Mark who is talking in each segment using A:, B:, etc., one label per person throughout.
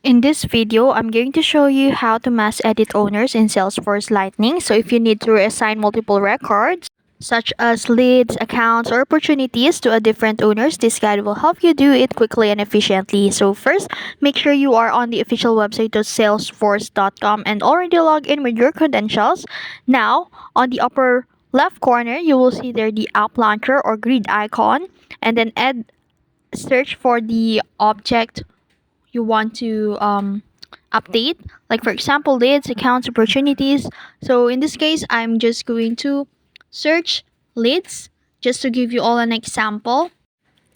A: In this video, I'm going to show you how to mass edit owners in Salesforce Lightning. So if you need to reassign multiple records, such as leads, accounts, or opportunities to a different owners, this guide will help you do it quickly and efficiently. So first, make sure you are on the official website of salesforce.com and already log in with your credentials. Now, on the upper left corner, you will see there the app launcher or grid icon, and then search for the object you want to update, like for example leads, accounts, opportunities. So in this case, I'm just going to search leads just to give you all an example.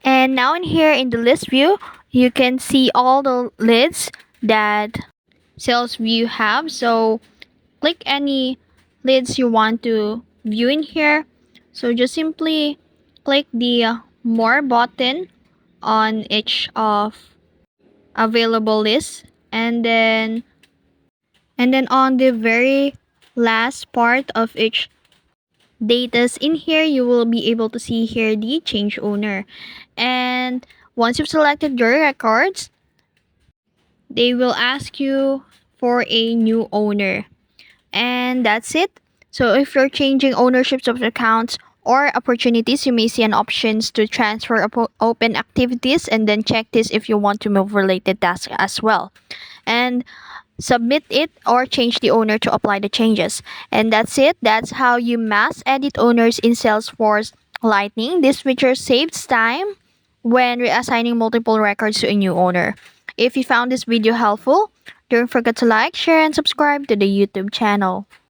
A: And now in here in the list view, you can see all the leads that sales view have. So click any leads you want to view in here. So just simply click the more button on each of available list, and then on the very last part of each datas in here, you will be able to see here the change owner. And once you've selected your records, they will ask you for a new owner, and that's it. So if you're changing ownerships of accounts or opportunities, you may see an options to transfer open activities, and then check this if you want to move related tasks as well, and submit it or change the owner to apply the changes. And that's it. That's how you mass edit owners in Salesforce Lightning. This feature saves time when reassigning multiple records to a new owner. If you found this video helpful, don't forget to like, share, and subscribe to the YouTube channel.